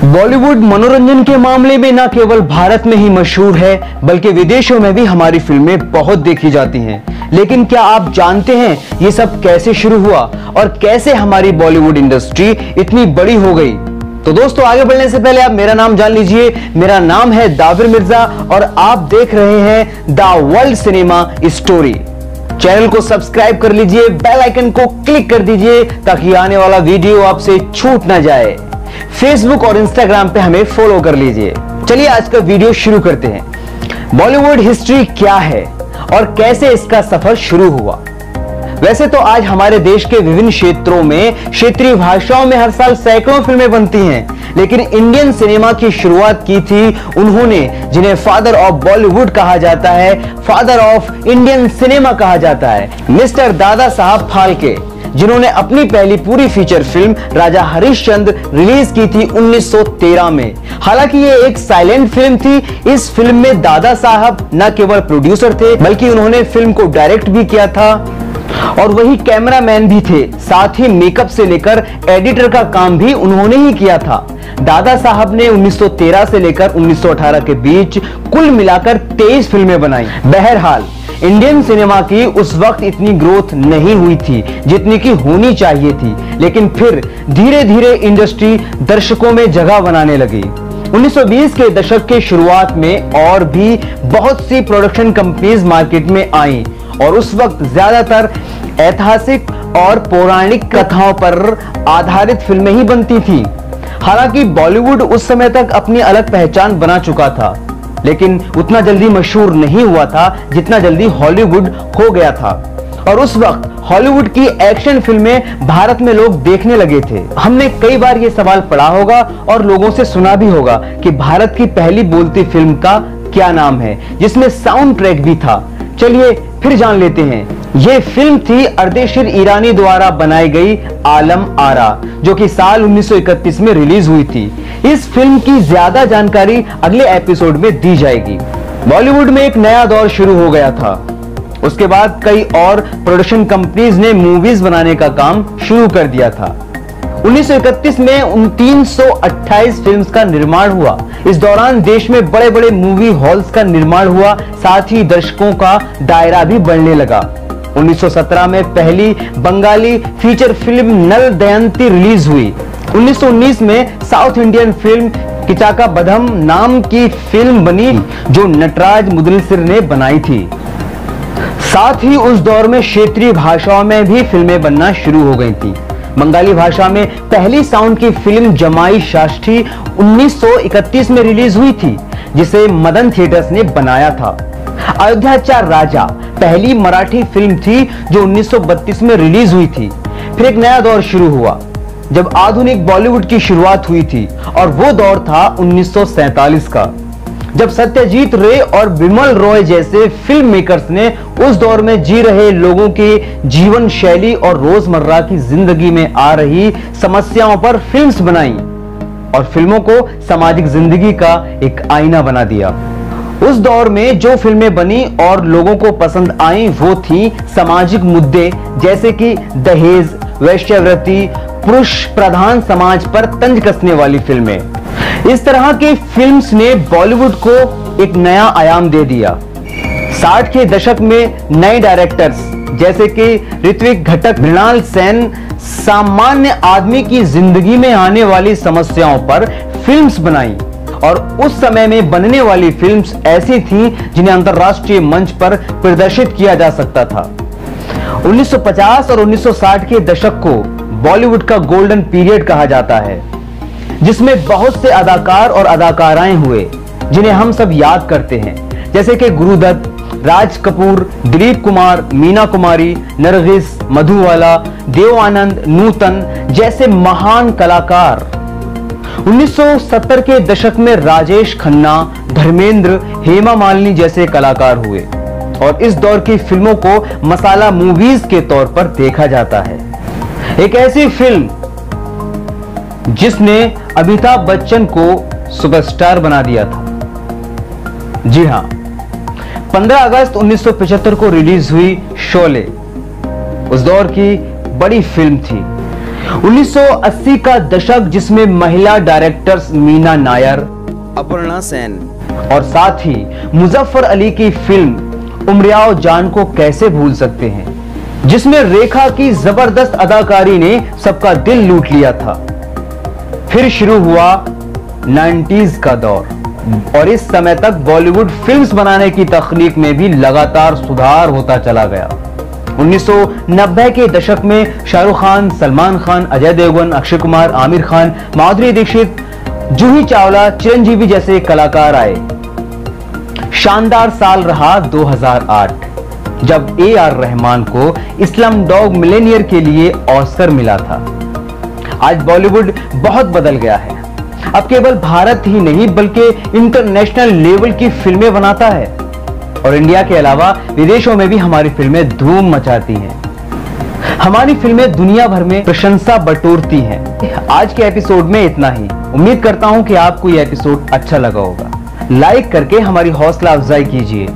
बॉलीवुड मनोरंजन के मामले में न केवल भारत में ही मशहूर है बल्कि विदेशों में भी हमारी फिल्में बहुत देखी जाती हैं। लेकिन क्या आप जानते हैं ये सब कैसे शुरू हुआ और कैसे हमारी बॉलीवुड इंडस्ट्री इतनी बड़ी हो गई? तो दोस्तों, आगे बढ़ने से पहले आप मेरा नाम जान लीजिए। मेरा नाम है दाविर मिर्जा और आप देख रहे हैं the world cinema story. Channel को सब्सक्राइब कर लीजिए, बेल आइकन को क्लिक कर दीजिए ताकि आने वाला वीडियो आपसे छूट ना जाए। फेसबुक और इंस्टाग्राम पे हमें फॉलो कर लीजिए। चलिए आज का वीडियो शुरू करते हैं। बॉलीवुड हिस्ट्री क्या है और कैसे इसका सफर शुरू हुआ? वैसे तो आज हमारे देश के विभिन्न क्षेत्रों में क्षेत्रीय भाषाओं में हर साल सैकड़ों फिल्में बनती हैं, लेकिन इंडियन सिनेमा की शुरुआत की थी उन्होंने, जिन्हें फादर ऑफ बॉलीवुड कहा जाता है, फादर ऑफ इंडियन सिनेमा कहा जाता है, मिस्टर दादा साहब फाल्के, जिन्होंने अपनी पहली पूरी फीचर फिल्म राजा हरिश्चंद्र रिलीज की थी 1913 में। हालांकि ये एक साइलेंट फिल्म थी। इस फिल्म में दादा साहब न केवल प्रोड्यूसर थे बल्कि उन्होंने फिल्म को डायरेक्ट भी किया था और वही कैमरामैन भी थे। साथ ही मेकअप से लेकर एडिटर का काम भी उन्होंने ही किया था। दादा साहब ने 1913 से लेकर 1918 के बीच कुल मिलाकर 23 फिल्में बनाई। बहरहाल इंडियन सिनेमा की उस वक्त इतनी ग्रोथ नहीं हुई थी जितनी की होनी चाहिए थी, लेकिन फिर धीरे धीरे इंडस्ट्री दर्शकों में जगह बनाने लगी। 1920 के दशक के शुरुआत में और भी बहुत सी प्रोडक्शन कंपनीज मार्केट में आईं और उस वक्त ज्यादातर ऐतिहासिक और पौराणिक कथाओं पर आधारित फिल्में ही बनती थी। हालांकि बॉलीवुड उस समय तक अपनी अलग पहचान बना चुका था, लेकिन उतना जल्दी मशहूर नहीं हुआ था जितना जल्दी हॉलीवुड हो गया था। और उस वक्त हॉलीवुड की एक्शन फिल्में भारत में लोग देखने लगे थे। हमने कई बार ये सवाल पढ़ा होगा और लोगों से सुना भी होगा कि भारत की पहली बोलती फिल्म का क्या नाम है, जिसमें साउंड ट्रैक भी था। चलिए फिर जान लेते हैं। यह फिल्म थी अर्देशीर ईरानी द्वारा बनाई गई आलम आरा, जो कि साल 1931 में रिलीज हुई थी। इस फिल्म की ज्यादा जानकारी अगले एपिसोड में दी जाएगी। बॉलीवुड में एक नया दौर शुरू हो गया था। उसके बाद कई और प्रोडक्शन कंपनीज ने मूवीज बनाने का काम शुरू कर दिया था। 1931 में 328 फिल्म्स का निर्माण हुआ। इस दौरान देश में बड़े बड़े मूवी हॉल्स का निर्माण हुआ, साथ ही दर्शकों का दायरा भी बढ़ने लगा। 1917 में पहली बंगाली फीचर फिल्म नल दयंती रिलीज हुई। 1919 में साउथ इंडियन फिल्म किचाका बधम नाम की फिल्म बनी, जो नटराज मुदलिसिर ने बनाई थी। साथ ही उस दौर में क्षेत्रीय भाषाओं में भी फिल्में बनना शुरू हो गई थी। बंगाली भाषा में पहली साउंड की फिल्म जमाई षष्ठी 1931 में रिलीज हुई थी, जिसे मदन थिएटर्स ने बनाया था। अयोध्याचार राजा पहली मराठी फिल्म थी जो 1932 में रिलीज हुई थी। फिर एक नया दौर शुरू हुआ जब आधुनिक बॉलीवुड की शुरुआत हुई थी, और वो दौर था 1947 का, जब सत्यजीत रे और बिमल रॉय जैसे फिल्म मेकर्स ने उस दौर में जी रहे लोगों की जीवन शैली और रोजमर्रा की जिंदगी में आ रही समस्याओं पर फिल्म्स बनाई और फिल्मों को सामाजिक जिंदगी का एक आईना बना दिया। उस दौर में जो फिल्में बनी और लोगों को पसंद आई वो थी सामाजिक मुद्दे जैसे कि दहेज, वेश्यावृत्ति, पुरुष प्रधान समाज पर तंज कसने वाली फिल्में। इस तरह की फिल्म्स ने बॉलीवुड को एक नया आयाम दे दिया। 60 के दशक में नए डायरेक्टर्स जैसे कि ऋत्विक घटक, मृणाल सेन सामान्य आदमी की जिंदगी में आने वाली समस्याओं पर फिल्म्स बनाई, और उस समय में बनने वाली फिल्म्स ऐसी थीं जिन्हें अंतर्राष्ट्रीय मंच पर प्रदर्शित किया जा सकता था। 1950 और 1960 के दशक को बॉलीवुड का गोल्डन पीरियड कहा जाता है, जिसमें बहुत से अदाकार और अदाकाराएं हुए जिन्हें हम सब याद करते हैं, जैसे कि गुरुदत्त, राज कपूर, दिलीप कुमार, मीना कुमारी, नरगिस, मधुबाला, देव आनंद, नूतन जैसे महान कलाकार। 1970 के दशक में राजेश खन्ना, धर्मेंद्र, हेमा मालिनी जैसे कलाकार हुए, और इस दौर की फिल्मों को मसाला मूवीज के तौर पर देखा जाता है। एक ऐसी फिल्म जिसने अमिताभ बच्चन को सुपरस्टार बना दिया था। जी हां, 15 अगस्त 1975 को रिलीज हुई शोले उस दौर की बड़ी फिल्म थी। 1980 का दशक जिसमें महिला डायरेक्टर्स मीना नायर, अपर्णा सेन और साथ ही मुजफ्फर अली की फिल्म उमराव जान को कैसे भूल सकते हैं, जिसमें रेखा की जबरदस्त अदाकारी ने सबका दिल लूट लिया था। फिर शुरू हुआ 90s का दौर और इस समय तक बॉलीवुड फिल्म्स बनाने की तकनीक में भी लगातार सुधार होता चला गया। 1990 के दशक में शाहरुख खान, सलमान खान, अजय देवगन, अक्षय कुमार, आमिर खान, माधुरी दीक्षित, जूही चावला, चिरंजीवी जैसे कलाकार आए। शानदार साल रहा 2008, जब AR रहमान को स्लमडॉग मिलियनेयर के लिए ऑस्कर मिला था। आज बॉलीवुड बहुत बदल गया है। अब केवल भारत ही नहीं बल्कि इंटरनेशनल लेवल की फिल्में बनाता है और इंडिया के अलावा विदेशों में भी हमारी फिल्में धूम मचाती हैं। हमारी फिल्में दुनिया भर में प्रशंसा बटोरती हैं। आज के एपिसोड में इतना ही। उम्मीद करता हूं कि आपको यह एपिसोड अच्छा लगा होगा। लाइक करके हमारी हौसला अफजाई कीजिए।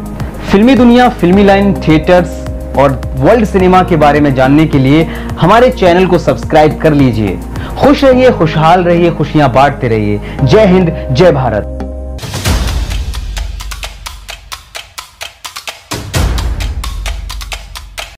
फिल्मी दुनिया, फिल्मी लाइन, थिएटर्स और वर्ल्ड सिनेमा के बारे में जानने के लिए हमारे चैनल को सब्सक्राइब कर लीजिए। खुश रहिए, खुशहाल रहिए, खुशियां बांटते रहिए। जय हिंद, जय भारत।